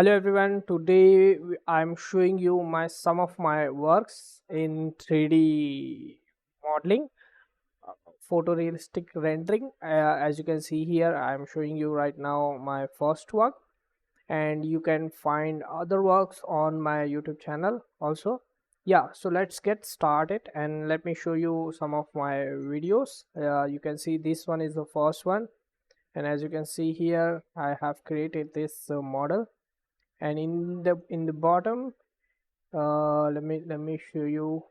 Hello everyone. Today I'm showing you some of my works in 3D modeling, photorealistic rendering. As you can see here, I'm showing you right now my first work, and you can find other works on my YouTube channel also. Yeah, so let's get started and let me show you some of my videos. You can see this one is the first one, and as you can see here, I have created this model, and in the bottom, let me show you.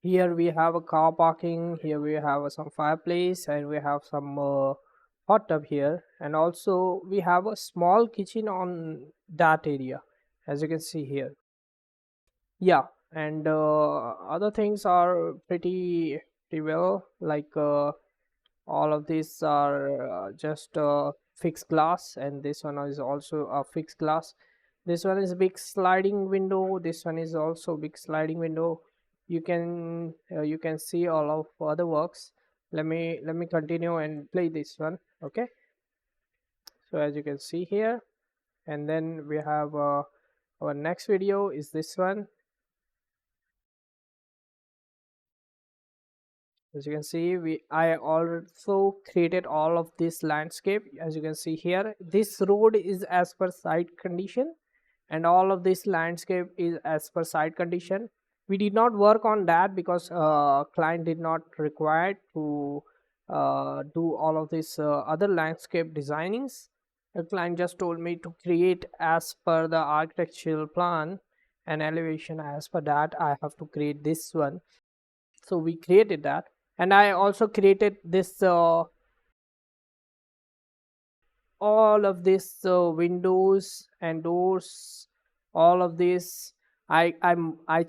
Here we have a car parking, here we have some fireplace, and we have some hot tub here, and also we have a small kitchen on that area, as you can see here. Yeah, and other things are pretty well, like all of these are just fixed glass, and this one is also a fixed glass. This one is a big sliding window, this one is also big sliding window. You can see all of other works. Let me continue and play this one. Okay, so as you can see here, and then we have our next video is this one. As you can see, I also created all of this landscape. As you can see here, this road is as per site condition, and all of this landscape is as per site condition. We did not work on that because client did not require to do all of this other landscape designings. The client just told me to create as per the architectural plan and elevation. As per that, I have to create this one. So we created that, and I also created this all of this windows and doors, all of this. I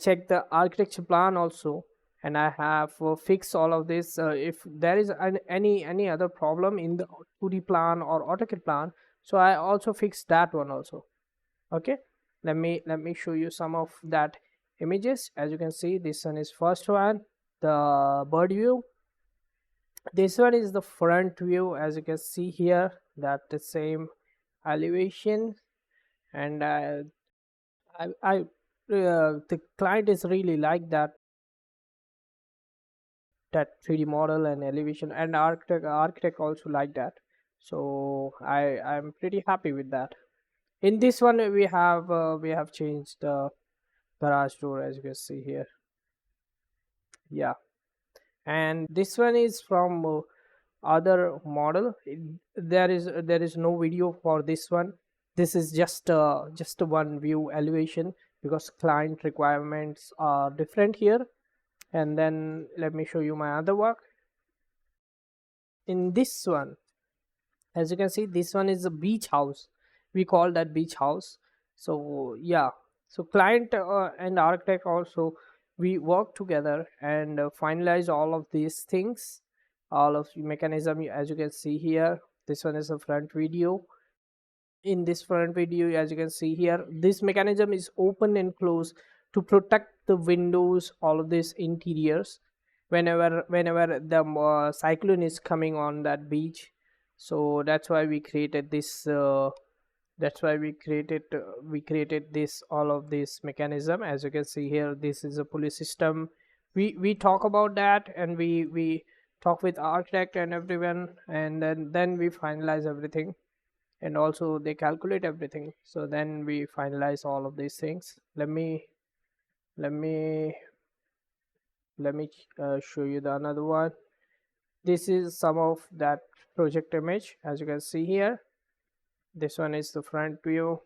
checked the architecture plan also, and I have fixed all of this. If there is any other problem in the 2D plan or AutoCAD plan, so I also fixed that one also. Okay, let me show you some of that images. As you can see, this one is first one, the bird view. This one is the front view. As you can see here, that the same elevation, and the client is really like that 3D model and elevation, and architect also like that. So I'm pretty happy with that. In this one, we have changed the garage door, as you can see here. Yeah, and this one is from other model. There is no video for this one. This is just a one view elevation, because client requirements are different here. And then let me show you my other work. In this one, as you can see, this one is a beach house. We call that beach house. So yeah, so client and architect also, we work together and finalize all of these things, all of the mechanism. As you can see here, this one is a front video. In this front video, as you can see here, this mechanism is open and close to protect the windows, all of these interiors, whenever the cyclone is coming on that beach. So that's why we created this we created this, all of this mechanism. As you can see here, this is a pulley system. We talk about that, and we talk with architect and everyone, and then we finalize everything, and also they calculate everything. So then we finalize all of these things. Let me let me let me show you the another one. This is some of that project image. As you can see here, this one is the front view,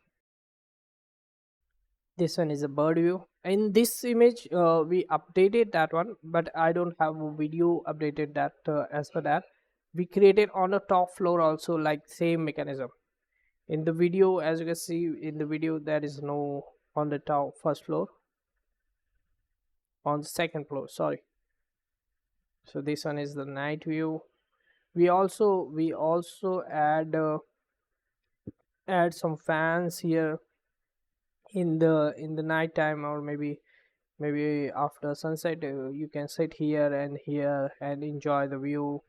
this one is a bird view. In this image, we updated that one, but I don't have a video updated that. As for that, we created on the top floor also, like same mechanism. In the video, as you can see in the video, there is no on the top first floor, on the second floor, sorry. So this one is the night view. We also add some fans here in the night time, or maybe after sunset. You can sit here and enjoy the view,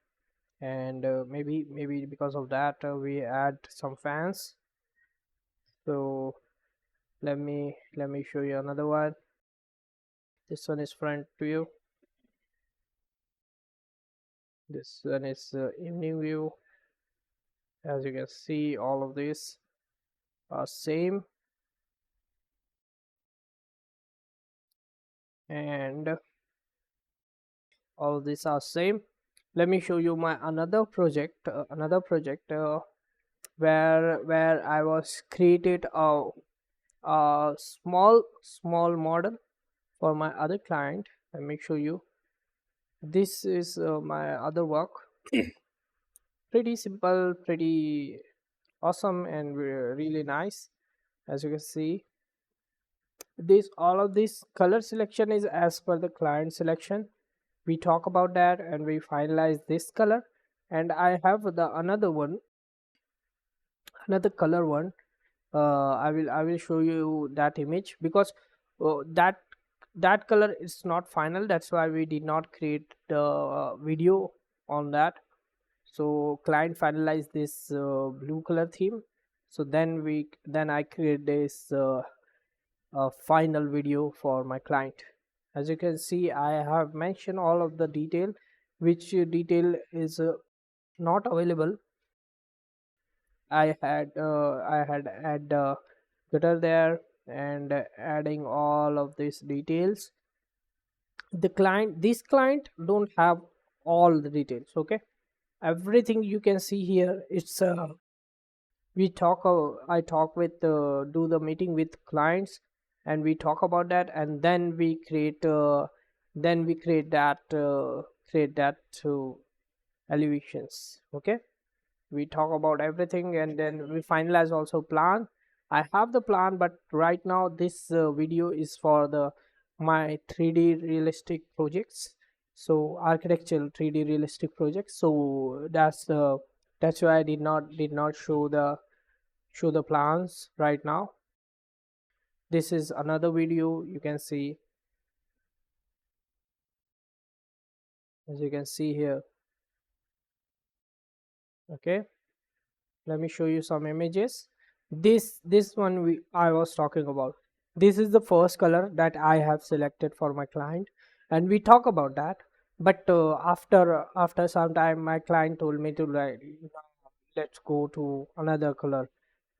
and maybe because of that, we add some fans. So Let me show you another one. This one is front view. This one is evening view. As you can see, all of these are same, and all of these are same. Let me show you my another project where I was created a small model for my other client. Let me show you. This is my other work. Pretty simple, pretty awesome, and really nice. As you can see, this all of this color selection is as per the client selection. We talk about that and we finalize this color, and I have the another color one. I will show you that image, because that color is not final. That's why we did not create the video on that. So client finalized this blue color theme, so then I create this final video for my client. As you can see, I have mentioned all of the detail, which detail is not available. I had add gutter there, and adding all of these details. This client don't have all the details. Okay, everything you can see here, it's we talk I talk with do the meeting with clients, and we talk about that, and then we create that to elevations. Okay, we talk about everything, and then we finalize also plan. I have the plan, but right now this video is for the my 3D realistic projects, so architectural 3D realistic projects. So that's why I did not show the plans right now. This is another video you can see. As you can see here. Okay, let me show you some images. This one I was talking about. This is the first color that I have selected for my client, and we talk about that. But after some time, my client told me to, like, let's go to another color.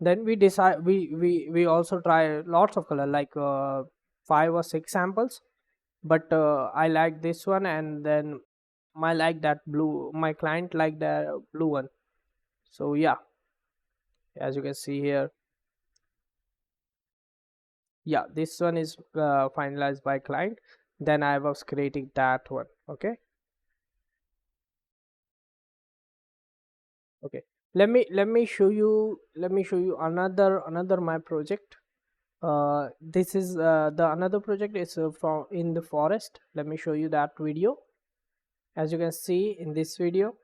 Then we decide we also try lots of color, like 5 or 6 samples. But I like this one, and then my client like the blue one. So yeah, as you can see here, yeah, this one is finalized by client. Then I was creating that one. Okay, okay, let me show you another my project. This is the another project is from in the forest. Let me show you that video. As you can see in this video,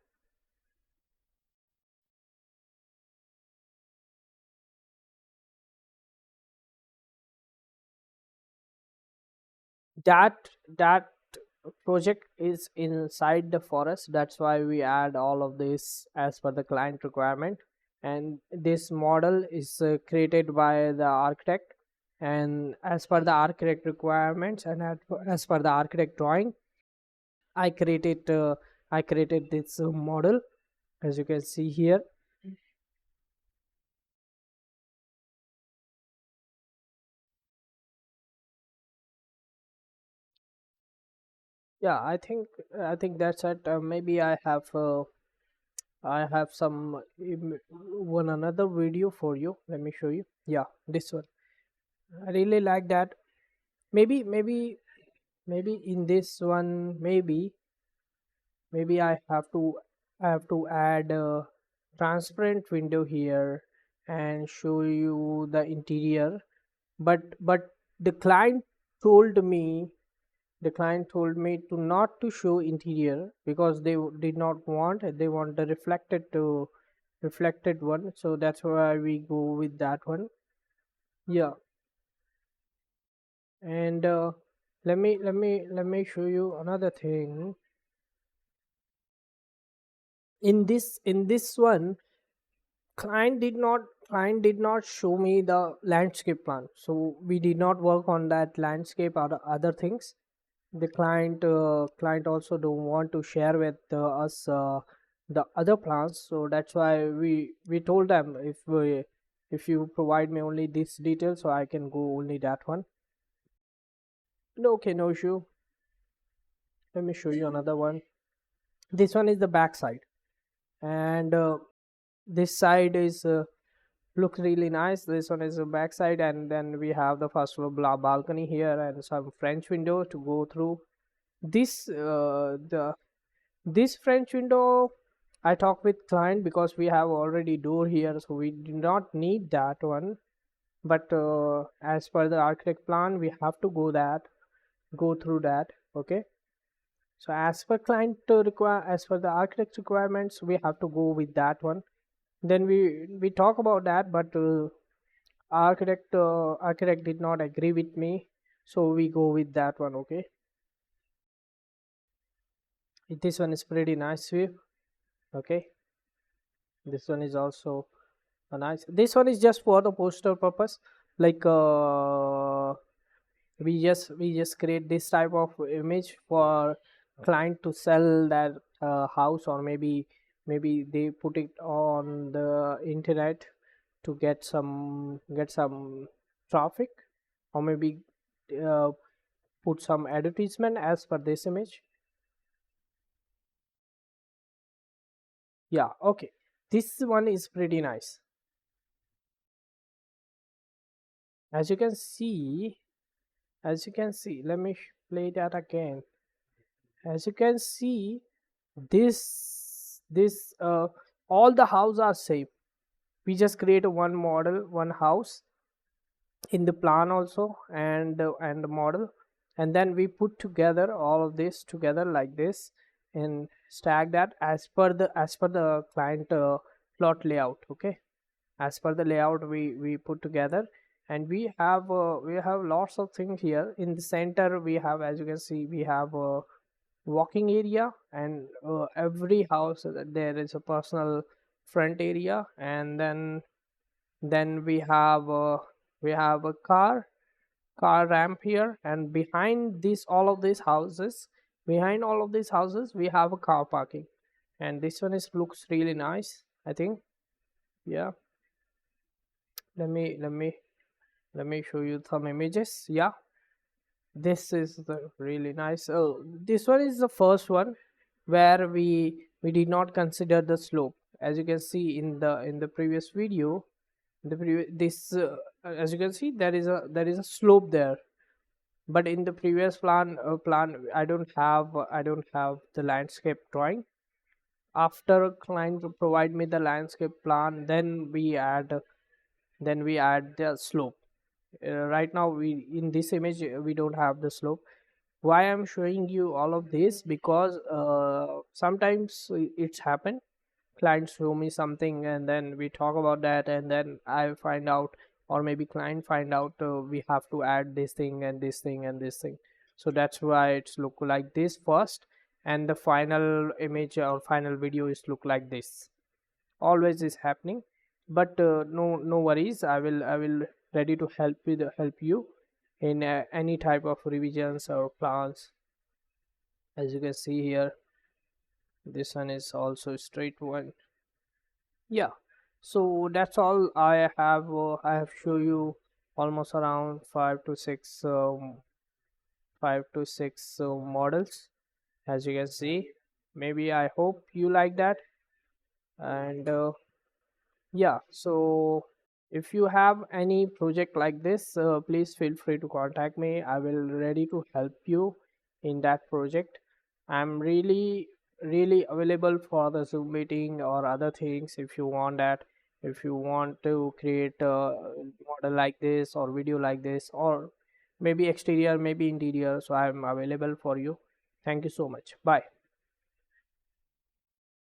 that project is inside the forest. That's why we add all of this as per the client requirement. And this model is created by the architect, and as per the architect requirements, and as per the architect drawing, I created this model. As you can see here. Yeah, I think that's it. Maybe I have some one another video for you. Let me show you. Yeah, this one. I really like that. Maybe in this one, maybe I have to add a transparent window here and show you the interior. But the client told me to not to show interior, because did not want, they want the reflected one. So that's why we go with that one. Yeah, and let me show you another thing. In this one, client did not client did not show me the landscape plan, so we did not work on that landscape or the other things. The client also don't want to share with us the other plans, so that's why we told them, if you provide me only this detail, so I can go only that one. No, okay, no issue. Let me show you another one. This one is the back side, and this side is looks really nice. This one is the back side, and then we have the first floor balcony here and some French window to go through. This French window, I talk with client because we have already door here, so we do not need that one. But as per the architect plan, we have to go through that. Okay. So as per client require, as per the architect requirements, we have to go with that one. Then we talk about that, but architect did not agree with me, so we go with that one. Okay. This one is pretty nice view. Okay. This one is also nice. This one is just for the poster purpose, like we just create this type of image for client to sell that house, or maybe they put it on the internet to get some traffic, or maybe uh, put some advertisement as per this image. Yeah, okay, this one is pretty nice. As you can see, let me play that again. As you can see, this all the houses are same. We just create a one model, one house in the plan also, and the model, and then we put together all of this together like this, and stack that as per the client plot layout. Okay, as per the layout we put together, and we have lots of things here. In the center we have, as you can see, we have a walking area, and every house there is a personal front area, and then we have a car ramp here, and behind all of these houses we have a car parking, and this one is looks really nice, I think. Yeah, let me show you some images. Yeah, this is the really nice. Oh, this one is the first one where we did not consider the slope. As you can see in the previous video, this as you can see, there is a slope there. But in the previous plan, I don't have the landscape drawing. After a client to provide me the landscape plan, then we add the slope. Right now, we in this image we don't have the slope. Why I'm showing you all of this? Because sometimes it's happened, clients show me something, and then we talk about that, and then I find out, or maybe client find out, we have to add this thing and this thing and this thing. So that's why it's look like this first, and the final image or final video is look like this. Always is happening, but no worries. I will ready to help you in any type of revisions or plans. As you can see here, this one is also straight one. Yeah, so that's all I have show you almost around five to six models. As you can see, maybe I hope you like that. And yeah, so if you have any project like this, please feel free to contact me. I will ready to help you in that project. I'm really available for the Zoom meeting or other things. If you want that, if you want to create a model like this or video like this, or maybe exterior, maybe interior, so I'm available for you. Thank you so much. Bye.